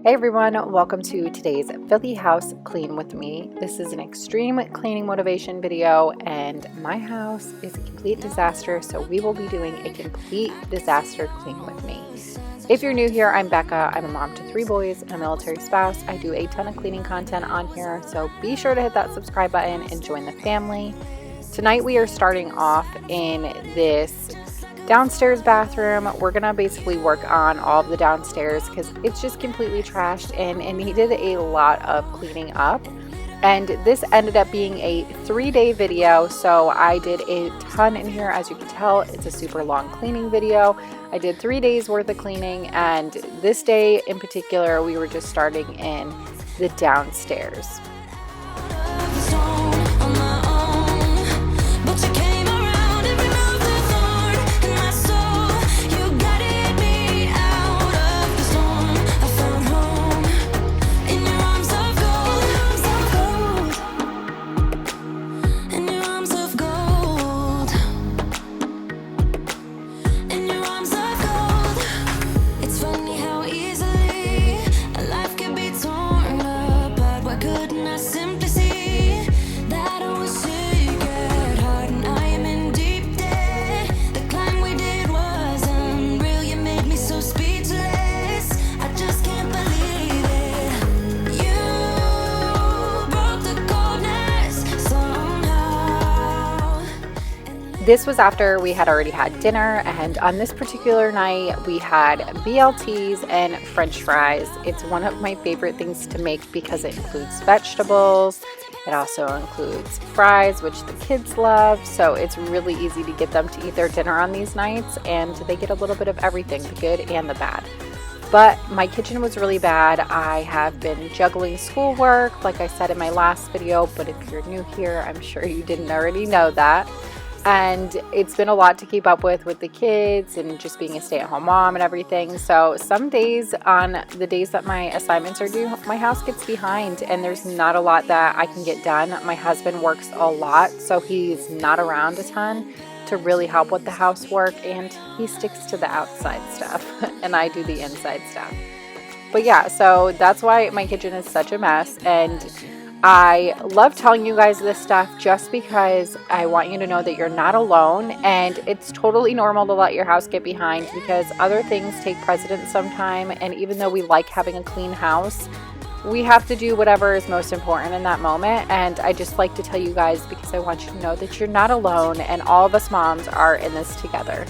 Hey everyone, welcome to today's Philly House Clean with me. This is an extreme cleaning motivation video and my house is a complete disaster, so we will be doing a complete disaster clean with me. If you're new here, I'm Becca. I'm a mom to 3 boys and a military spouse. I do a ton of cleaning content on here, so be sure to hit that subscribe button and join the family. Tonight we are starting off in this downstairs bathroom. We're gonna basically work on all of the downstairs because it's just completely trashed and it needed a lot of cleaning up. And this ended up being a 3-day video, so I did a ton in here. As you can tell, it's a super long cleaning video. I did 3 days worth of cleaning, and this day in particular we were just starting in the downstairs. This was after we had already had dinner, and on this particular night we had BLTs and French fries. It's one of my favorite things to make because it includes vegetables. It also includes fries, which the kids love, so it's really easy to get them to eat their dinner on these nights, and they get a little bit of everything, the good and the bad. But my kitchen was really bad. I have been juggling schoolwork, like I said in my last video, but if you're new here, I'm sure you didn't already know that. And it's been a lot to keep up with the kids and just being a stay-at-home mom and everything. So some days, on the days that my assignments are due, my house gets behind and there's not a lot that I can get done. My husband works a lot, so he's not around a ton to really help with the housework, and he sticks to the outside stuff and I do the inside stuff. But yeah, so that's why my kitchen is such a mess, and I love telling you guys this stuff just because I want you to know that you're not alone, and it's totally normal to let your house get behind because other things take precedence sometime. And even though we like having a clean house, we have to do whatever is most important in that moment. And I just like to tell you guys because I want you to know that you're not alone, and all of us moms are in this together.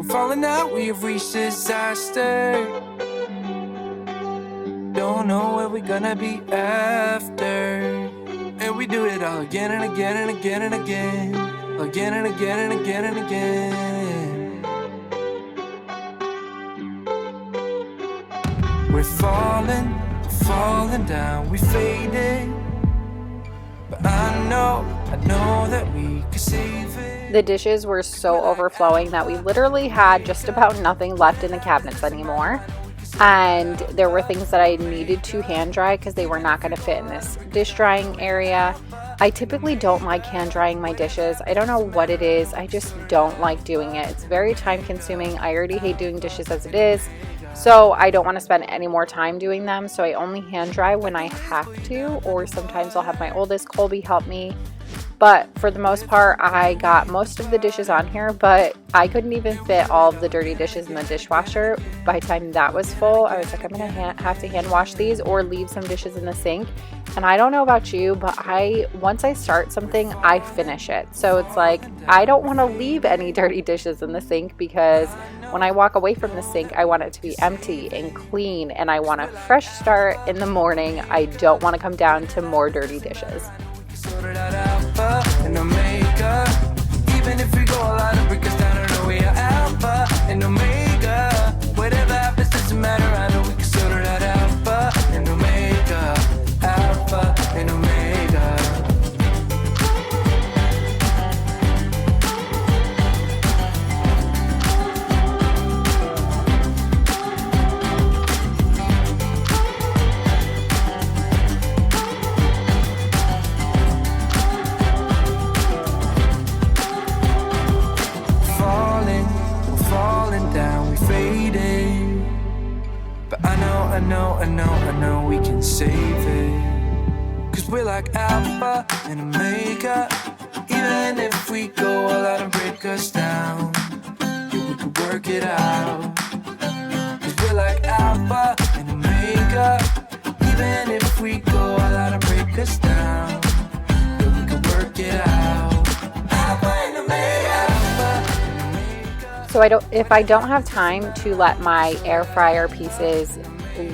Falling out, we have reached disaster. Don't know where we're gonna be after. And we do it all again and again and again and again. Again and again and again and again. We're falling down, we faded. But I know that we can save it. The dishes were so overflowing that we literally had just about nothing left in the cabinets anymore. And there were things that I needed to hand dry because they were not going to fit in this dish drying area. I typically don't like hand drying my dishes. I don't know what it is. I just don't like doing it. It's very time consuming. I already hate doing dishes as it is. So I don't want to spend any more time doing them. So I only hand dry when I have to, or sometimes I'll have my oldest Colby help me. But for the most part, I got most of the dishes on here, but I couldn't even fit all of the dirty dishes in the dishwasher. By the time that was full, I was like, I'm going to have to hand wash these or leave some dishes in the sink. And I don't know about you, but once I start something, I finish it. So it's like, I don't want to leave any dirty dishes in the sink, because when I walk away from the sink, I want it to be empty and clean, and I want a fresh start in the morning. I don't want to come down to more dirty dishes. Sorted out alpha and omega. Even if we go all out and break us down, I know we are alpha and omega. Whatever happens doesn't matter, I know we can sort it out. Alpha and omega, alpha and omega. I know we can save it. Cause we're like alpha and omega. Even if we go all out and break us down, yeah, we can work it out. Cause we're like alpha and omega. Even if we go all out and break us down, yeah, we can work it out. Alpha and omega, alpha and omega. So if I don't have time to let my air fryer pieces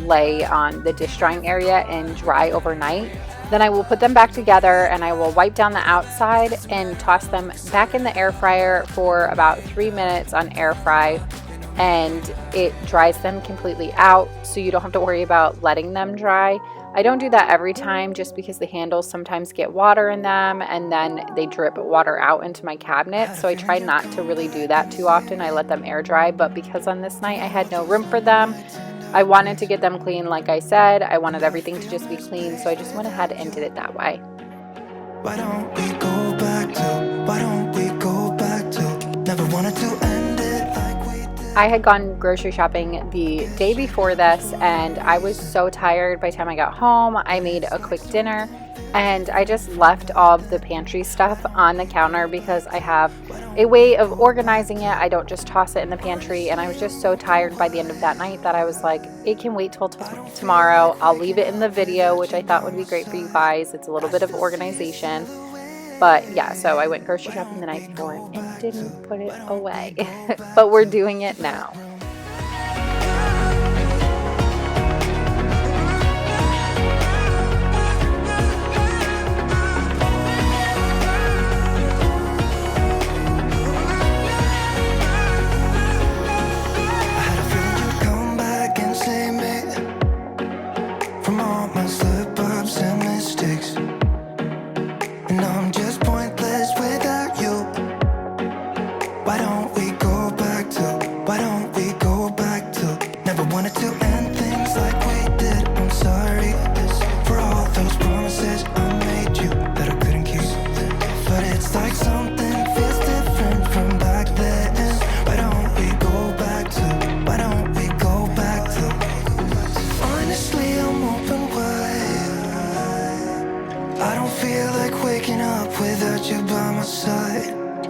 lay on the dish drying area and dry overnight, then I will put them back together and I will wipe down the outside and toss them back in the air fryer for about 3 minutes on air fry, and it dries them completely out, so you don't have to worry about letting them dry. I don't do that every time just because the handles sometimes get water in them and then they drip water out into my cabinet, so I try not to really do that too often. I let them air dry, but because on this night I had no room for them, I wanted to get them clean. Like I said, I wanted everything to just be clean, so I just went ahead and did it that way. Why don't we go back to, why don't we go back to, never wanted to end it like we did. I had gone grocery shopping the day before this and I was so tired by the time I got home. I made a quick dinner and I just left all of the pantry stuff on the counter because I have a way of organizing it. I don't just toss it in the pantry, and I was just so tired by the end of that night that I was like, it can wait till tomorrow. I'll leave it in the video, which I thought would be great for you guys. It's a little bit of organization. But yeah, so I went grocery shopping the night before and didn't put it away. But we're doing it now.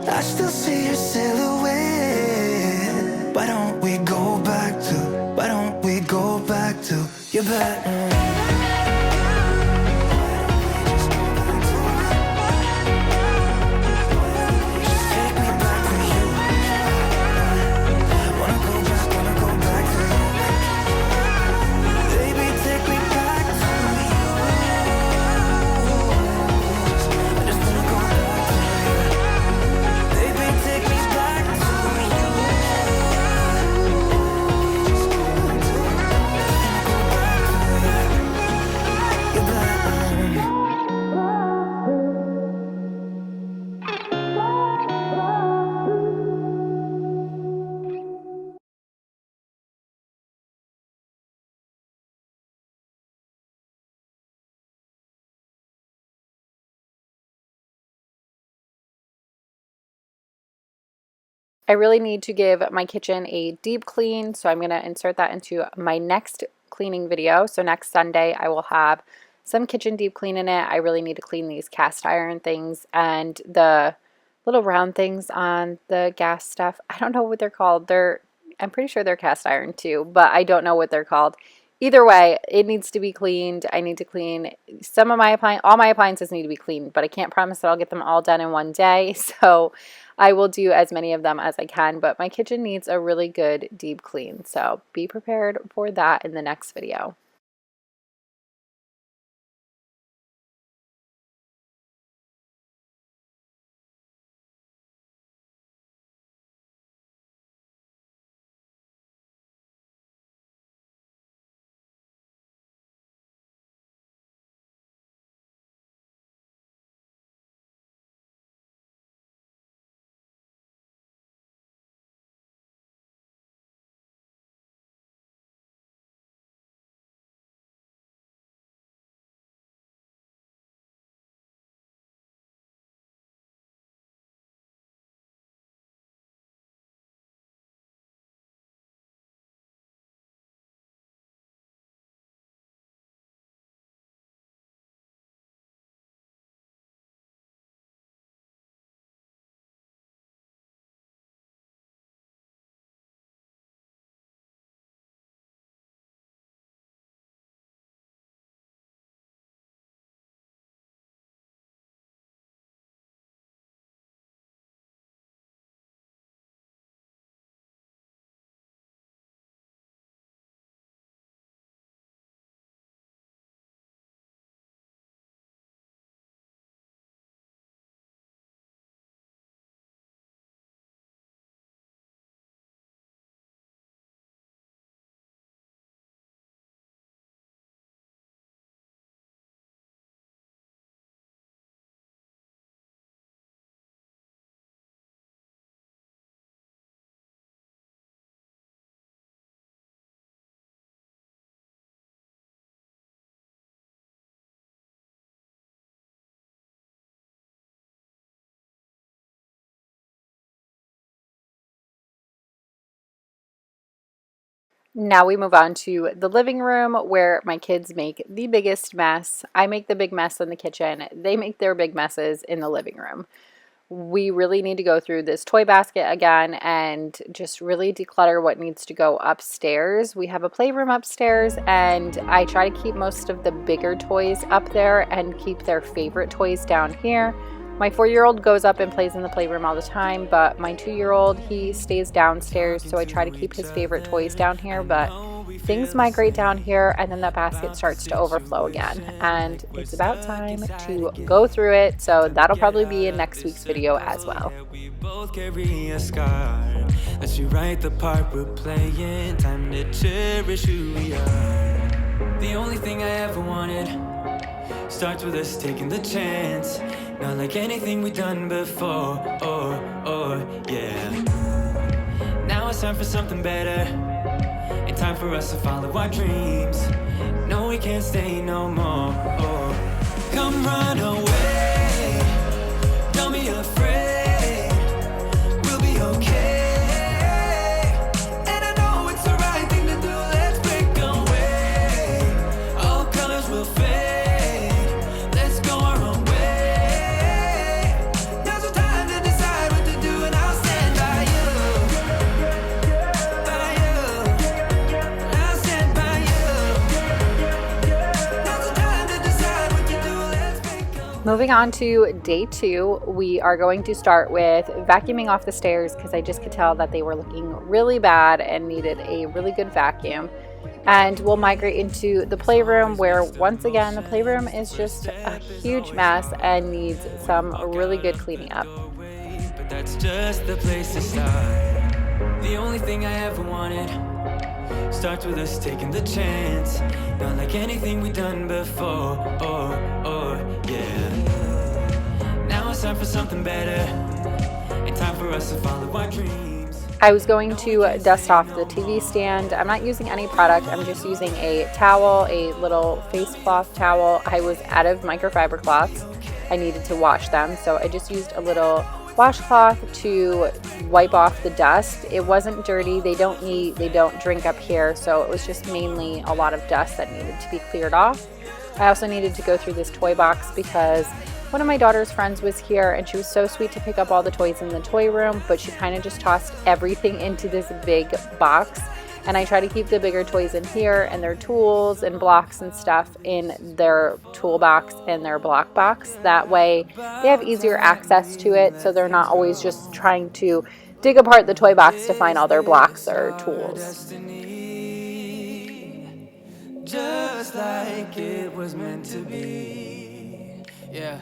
I still see your silhouette. Why don't we go back to, why don't we go back to your bedroom? I really need to give my kitchen a deep clean, so I'm going to insert that into my next cleaning video. So next Sunday I will have some kitchen deep clean in it. I really need to clean these cast iron things and the little round things on the gas stuff. I don't know what they're called. I'm pretty sure they're cast iron too, but I don't know what they're called. Either way, it needs to be cleaned. I need to clean some of my all my appliances need to be cleaned, but I can't promise that I'll get them all done in one day. So I will do as many of them as I can, but my kitchen needs a really good deep clean. So be prepared for that in the next video. Now we move on to the living room where my kids make the biggest mess. I make the big mess in the kitchen. They make their big messes in the living room. We really need to go through this toy basket again and just really declutter what needs to go upstairs. We have a playroom upstairs, and I try to keep most of the bigger toys up there and keep their favorite toys down here. My 4-year-old goes up and plays in the playroom all the time, but my 2-year-old, he stays downstairs, so I try to keep his favorite toys down here, but things migrate down here and then that basket starts to overflow again, and it's about time to go through it, so that'll probably be in next week's video as well. We both carry a scar. Let's rewrite the part we're playing. Time to cherish who we are. The only thing I ever wanted starts with us taking the chance. Not like anything we've done before. Yeah. Now it's time for something better, and time for us to follow our dreams. No, we can't stay no more. Come run away. Don't be afraid. We'll be okay. And I know it's the right thing to do. Let's break away. All colors will fade. Let's go our own way. Now's the time to decide what to do, and I'll stand by you. By you. I'll stand by you. Now's the time to decide what to do. Let's break away. Moving on to day 2, we are going to start with vacuuming off the stairs because I just could tell that they were looking really bad and needed a really good vacuum. And we'll migrate into the playroom where, once again, the playroom is just a huge mess and needs some really good cleaning up. But that's just the place to start. The only thing I ever wanted starts with us taking the chance. Not like anything we've done before. Yeah. Now it's time for something better, and time for us to follow our dreams. I was going to dust off the TV stand. I'm not using any product. I'm just using a towel, a little face cloth towel. I was out of microfiber cloths. I needed to wash them, so I just used a little washcloth to wipe off the dust. It wasn't dirty. They don't eat, they don't drink up here, so it was just mainly a lot of dust that needed to be cleared off. I also needed to go through this toy box because one of my daughter's friends was here and she was so sweet to pick up all the toys in the toy room, but she kind of just tossed everything into this big box. And I try to keep the bigger toys in here and their tools and blocks and stuff in their toolbox and their block box. That way they have easier access to it, so they're not always just trying to dig apart the toy box to find all their blocks or tools. Just like it was meant to be. Yeah.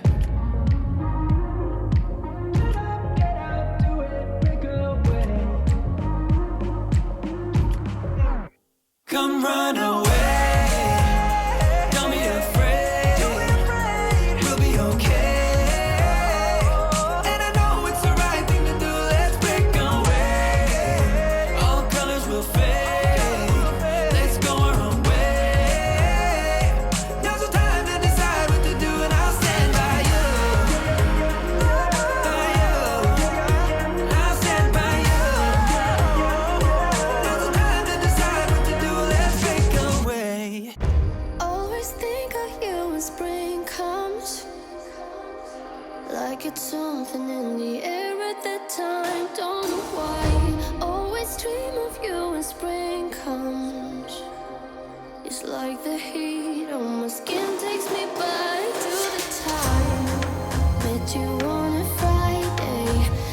Come run away. Don't be afraid. We'll be okay. And I know it's the right thing to do. Let's break away. All colors will fade. Let's go our own way. Now's the time to decide what to do, and I'll stand by you. By you. I'll stand by you. Now's the time to decide what to do. Let's break away. Always think of you when spring comes, like it's something in the air at that time. Don't know why. Always dream of you when spring comes. It's like the heat on my skin takes me back to the time met you on a Friday,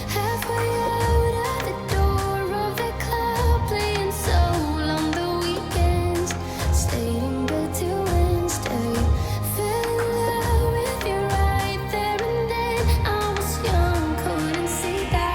halfway out at the door of the club, playing soul on the weekends. Stayed in bed till Wednesday. Fell in love with you right there and then. I was young, couldn't see that.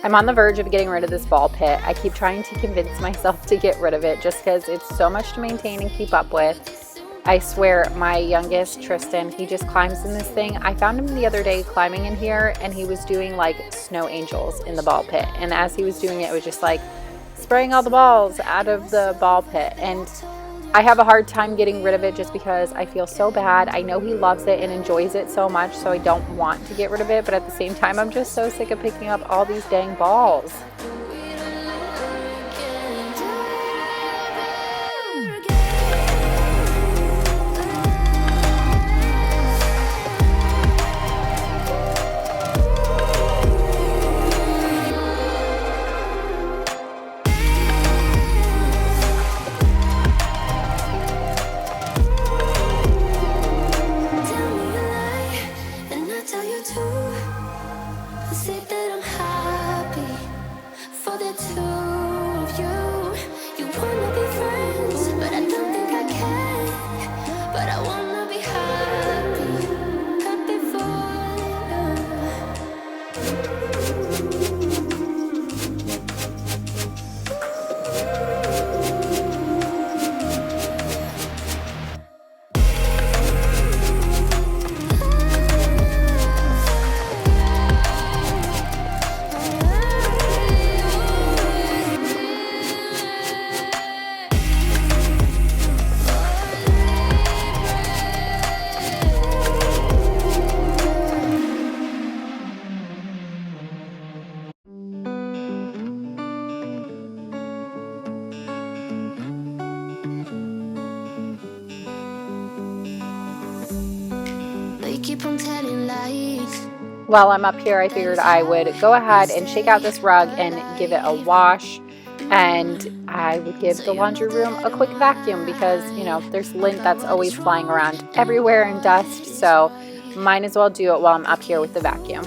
I'm on the verge of getting rid of this ball pit. I keep trying to convince myself to get rid of it just because it's so much to maintain and keep up with. I swear, my youngest, Tristan, he just climbs in this thing. I found him the other day climbing in here, and he was doing like snow angels in the ball pit. And as he was doing it, it was just like spraying all the balls out of the ball pit. And I have a hard time getting rid of it just because I feel so bad. I know he loves it and enjoys it so much, so I don't want to get rid of it. But at the same time, I'm just so sick of picking up all these dang balls. While I'm up here, I figured I would go ahead and shake out this rug and give it a wash, and I would give the laundry room a quick vacuum because, you know, there's lint that's always flying around everywhere and dust, so might as well do it while I'm up here with the vacuum.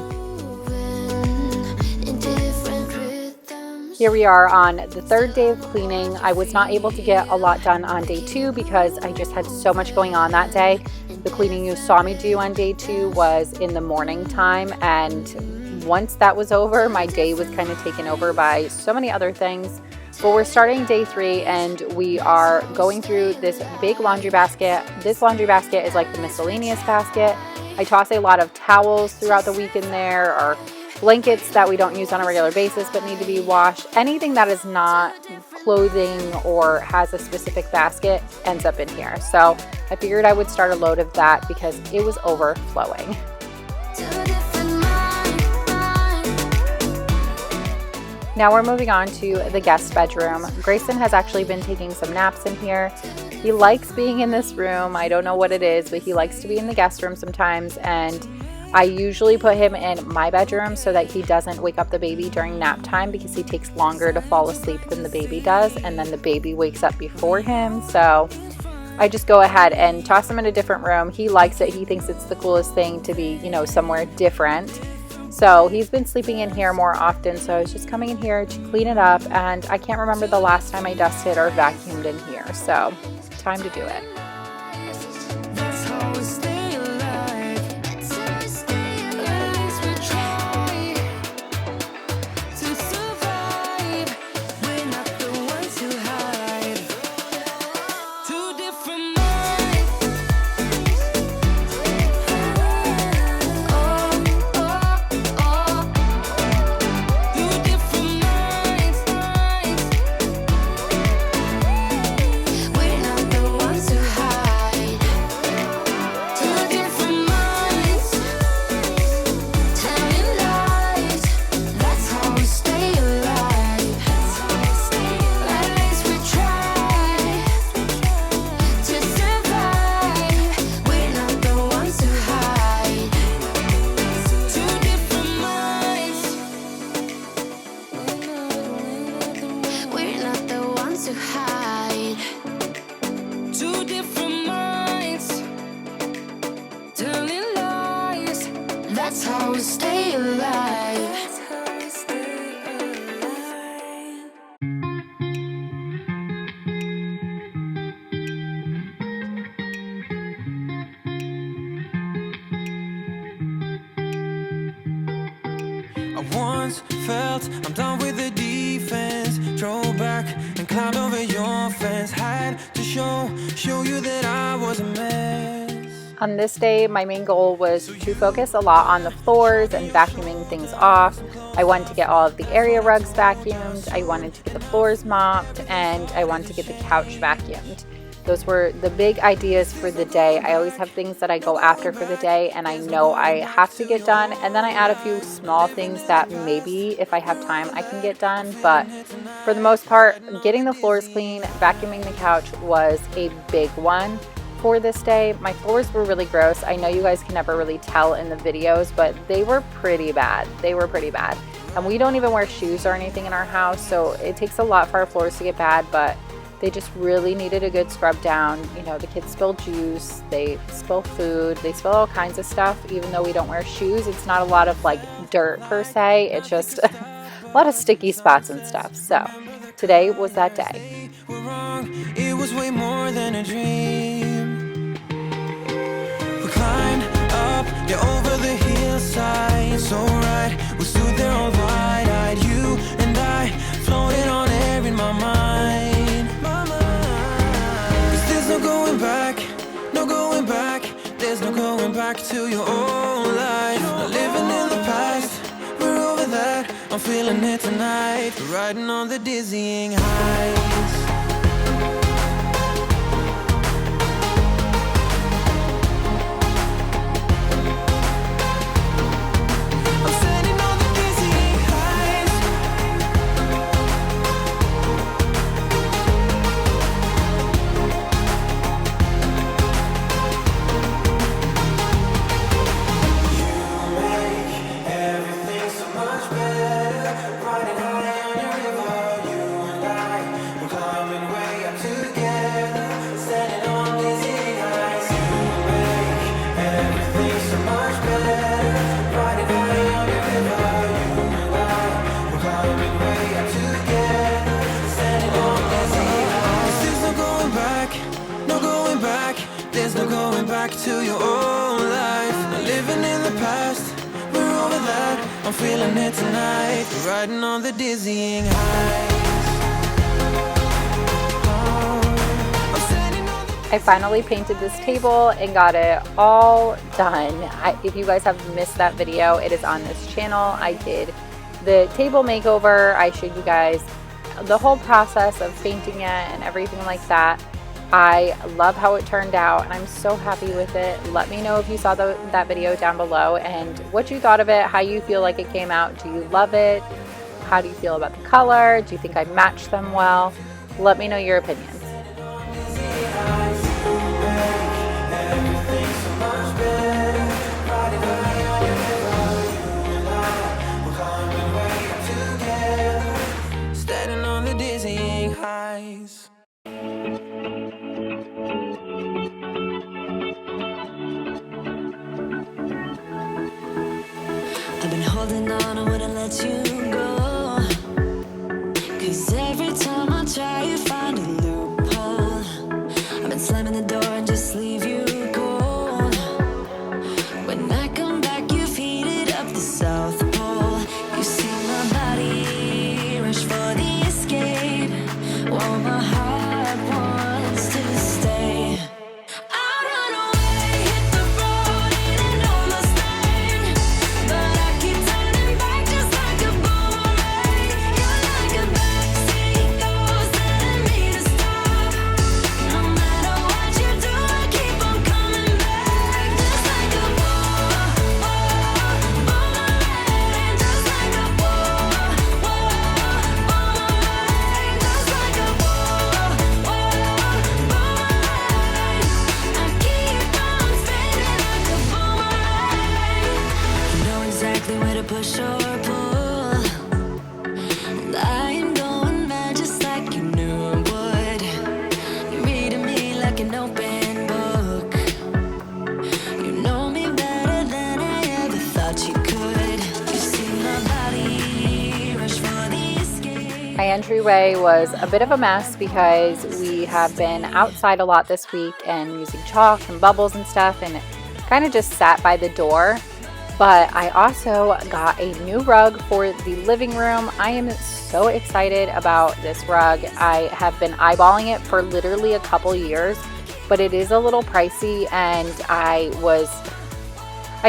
Here we are on the third day of cleaning. I was not able to get a lot done on day 2 because I just had so much going on that day. The cleaning you saw me do on day 2 was in the morning time, and once that was over, my day was kind of taken over by so many other things. But we're starting day 3 and we are going through this big laundry basket. This laundry basket is like the miscellaneous basket. I toss a lot of towels throughout the week in there, or blankets that we don't use on a regular basis but need to be washed. Anything that is not clothing or has a specific basket ends up in here. So I figured I would start a load of that because it was overflowing. Now we're moving on to the guest bedroom. Grayson has actually been taking some naps in here. He likes being in this room. I don't know what it is, but he likes to be in the guest room sometimes, and I usually put him in my bedroom so that he doesn't wake up the baby during nap time because he takes longer to fall asleep than the baby does, and then the baby wakes up before him. So I just go ahead and toss him in a different room. He likes it. He thinks it's the coolest thing to be, you know, somewhere different. So he's been sleeping in here more often. So I was just coming in here to clean it up, and I can't remember the last time I dusted or vacuumed in here. So time to do it. That's how we stay alive. I once felt I'm done with the defense. Drove back and climbed over your fence. Had to show you that I was a mess. On this day, my main goal was to focus a lot on the floors and vacuuming things off. I wanted to get all of the area rugs vacuumed, I wanted to get the floors mopped, and I wanted to get the couch vacuumed. Those were the big ideas for the day. I always have things that I go after for the day and I know I have to get done. And then I add a few small things that maybe if I have time I can get done. But for the most part, getting the floors clean, vacuuming the couch was a big one for this day. My floors were really gross. I know you guys can never really tell in the videos, but they were pretty bad. They were pretty bad. And we don't even wear shoes or anything in our house, so it takes a lot for our floors to get bad, but they just really needed a good scrub down. You know, the kids spill juice, they spill food, they spill all kinds of stuff. Even though we don't wear shoes, it's not a lot of like dirt per se. It's just a lot of sticky spots and stuff. So today was that day. We're wrong. It was way more than a dream. We climbed up, yeah, over the hillside. So right, we stood there all wide-eyed. You and I floated on air in my mind. 'Cause there's no going back, no going back. There's no going back to your old life. Not living in the past, we're over that. I'm feeling it tonight, riding on the dizzying highs. To your old life, not living in the past, we're over that. I'm feeling it tonight, riding on the dizzying highs. I finally painted this table and got it all done. If you guys have missed that video, it is on this channel. I did the table makeover. I showed you guys the whole process of painting it and everything like that. I love how it turned out and I'm so happy with it. Let me know if you saw that video down below and what you thought of it, how you feel like it came out. Do you love it? How do you feel about the color? Do you think I matched them well? Let me know your opinions. Standing on the dizzying highs. I've been holding on, I wouldn't let you go. 'Cause every time I try, you find a loophole. I've been slamming the door and just leave you cold. When I come back, you've heated up the South Pole. You see my body rush for the escape, while my heart wants to stay. Push or pull, and I am going mad just like you knew I would. You're reading me like an open book. You know me better than I ever thought you could. You see my body rush for the escape. My entryway was a bit of a mess because we have been outside a lot this week and using chalk and bubbles and stuff, and it kind of just sat by the door. But I also got a new rug for the living room. I am so excited about this rug. I have been eyeballing it for literally a couple years, but it is a little pricey, and I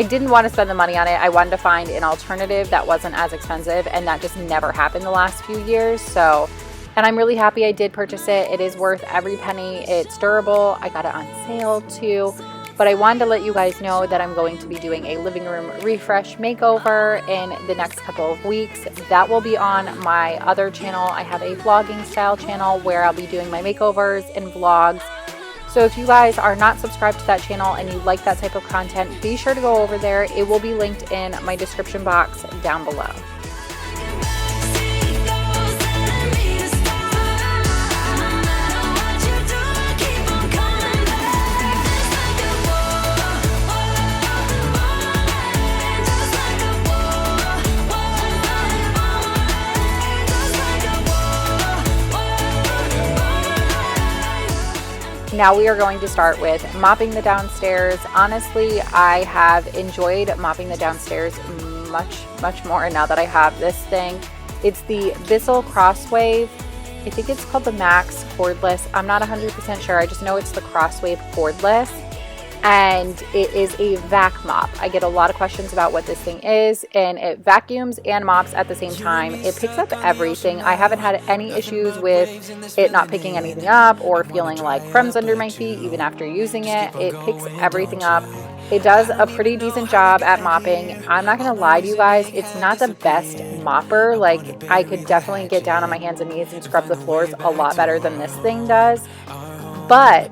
didn't want to spend the money on it. I wanted to find an alternative that wasn't as expensive, and that just never happened the last few years. And I'm really happy I did purchase it. It is worth every penny. It's durable. I got it on sale too. But I wanted to let you guys know that I'm going to be doing a living room refresh makeover in the next couple of weeks. That will be on my other channel. I have a vlogging style channel where I'll be doing my makeovers and vlogs. So if you guys are not subscribed to that channel and you like that type of content, be sure to go over there. It will be linked in my description box down below. Now we are going to start with mopping the downstairs. Honestly, I have enjoyed mopping the downstairs much more now that I have this thing. It's the Bissell Crosswave. I think it's called the Max cordless. I'm not 100% sure. I just know it's the Crosswave cordless. And it is a vac mop. I get a lot of questions about what this thing is, and it vacuums and mops at the same time. It picks up everything. I haven't had any issues with it not picking anything up or feeling like crumbs under my feet even after using it. It picks everything up. It does a pretty decent job at mopping. I'm not gonna lie to you guys, it's not the best mopper. Like, I could definitely get down on my hands and knees and scrub the floors a lot better than this thing does. But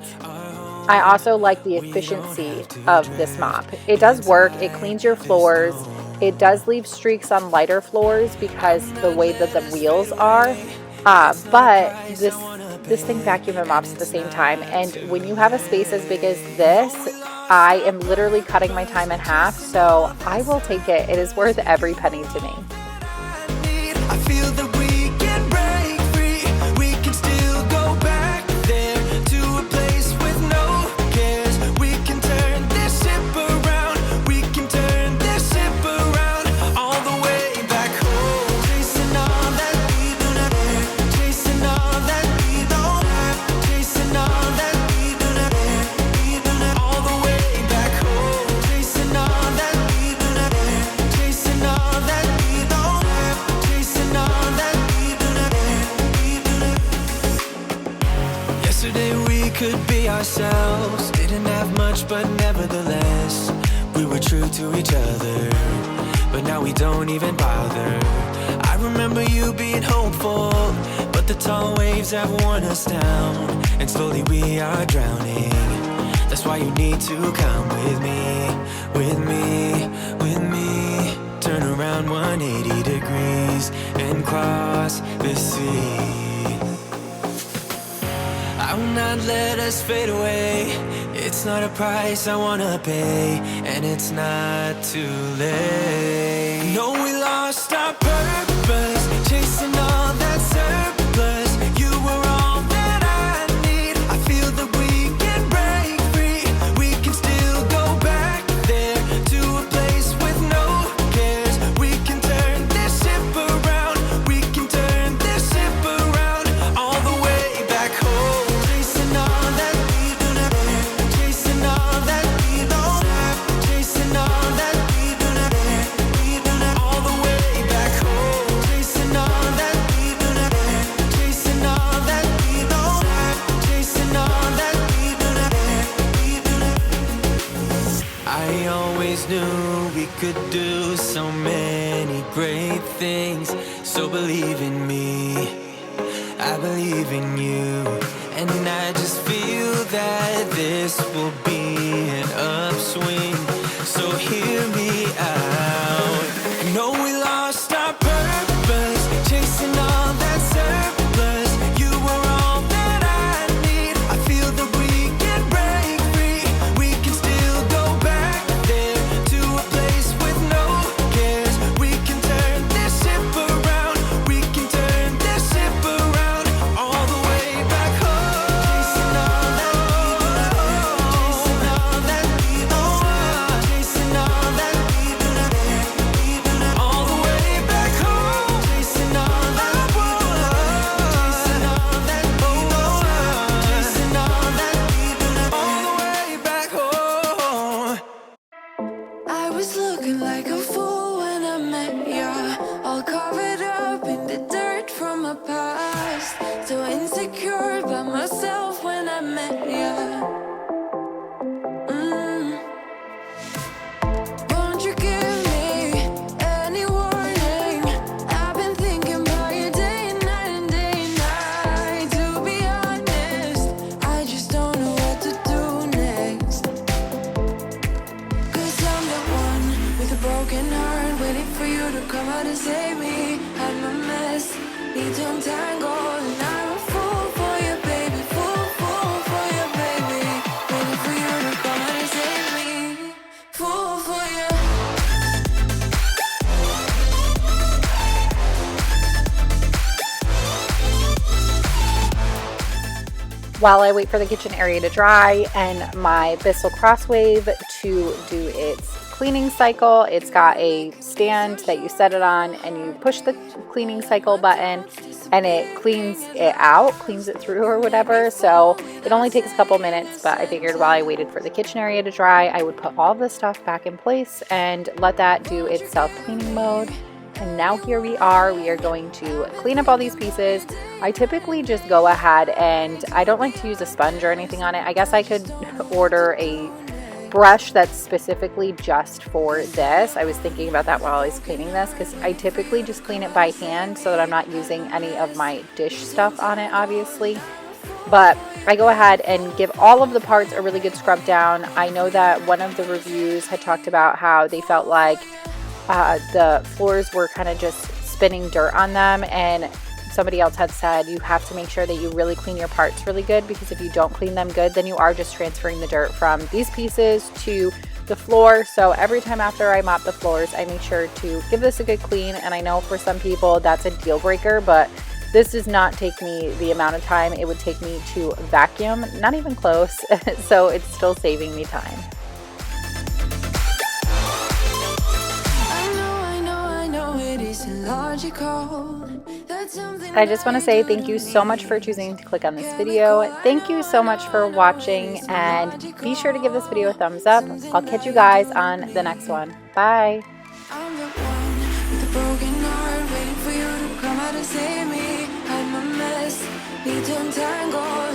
I also like the efficiency of this mop. It does work. It cleans your floors. It does leave streaks on lighter floors because the way that the wheels are. But this thing vacuum and mops at the same time. And when you have a space as big as this, I am literally cutting my time in half. So I will take it. It is worth every penny to me. I feel that we can break free. We can still go back there to a place with no cares. We can turn this ship around. We can turn this ship around all the way back home. Chasing all that we do not have. Chasing all that we don't have. Chasing all that we do not have. We do not all the way back home. Chasing all that we do not have. Chasing all that we don't have. Chasing all that we do not have. We do not. Yesterday we could be ourselves. Didn't have much, but nevertheless, we were true to each other. But now we don't even bother. I remember you being hopeful, but the tall waves have worn us down, and slowly we are drowning. That's why you need to come with me, with me, with me. Turn around 180 degrees and cross the sea. I will not let us fade away. It's not a price I wanna pay, and it's not too late. No, we lost our purpose, chasing all that surplus. You were all that I need. I feel that we can break free. We can still go back there to a place with no cares. We can turn this ship around. We can turn this ship around all the way back home. Chasing all that we do not have. Chasing all that we don't have. Chasing all that we do not have. We do not all the way back home. Chasing all that we do not have. Chasing all that we don't have. Chasing all that we do not have. We do not. I always knew we could do so many great things. So believe in me, I believe in you, and I just feel that this will be an upswing. So hear me out. No, we lost our purpose, chasing all that surplus. You were all that I need. I feel that we can break free. We can still go back there to a place with no cares. We can turn this ship around. We can turn this ship around all the way back home. Chasing all that we do not have. Chasing all my past. So insecure by myself when I met you. Won't you give me any warning? I've been thinking about you day and night and day and night. To be honest, I just don't know what to do next. 'Cause I'm the one with a broken heart, waiting for you to come out and save me. I'm a mess, need to untangle, and I'm a fool for you, baby. Fool for you, baby. Waiting for you to come out and save me. Fool for you. While I wait for the kitchen area to dry and my Bissell Crosswave to do its cleaning cycle, it's got a stand that you set it on and you push the cleaning cycle button and it cleans it out, cleans it through or whatever. So it only takes a couple minutes, but I figured while I waited for the kitchen area to dry, I would put all the stuff back in place and let that do its self-cleaning mode. And now here we are going to clean up all these pieces. I typically just go ahead and I don't like to use a sponge or anything on it. I guess I could order a brush that's specifically just for this. I was thinking about that while I was cleaning this because I typically just clean it by hand so that I'm not using any of my dish stuff on it, obviously. But I go ahead and give all of the parts a really good scrub down. I know that one of the reviews had talked about how they felt like the floors were kind of just spinning dirt on them, and somebody else had said you have to make sure that you really clean your parts really good, because if you don't clean them good, then you are just transferring the dirt from these pieces to the floor. So every time after I mop the floors, I make sure to give this a good clean. And I know for some people that's a deal breaker, but this does not take me the amount of time it would take me to vacuum, not even close. So it's still saving me time. I just want to say thank you so much for choosing to click on this video. Thank you so much for watching, and be sure to give this video a thumbs up. I'll catch you guys on the next one. Bye. I'm the one with a broken heart, waiting for you to come out and save me. I'm a mess, need to untangle.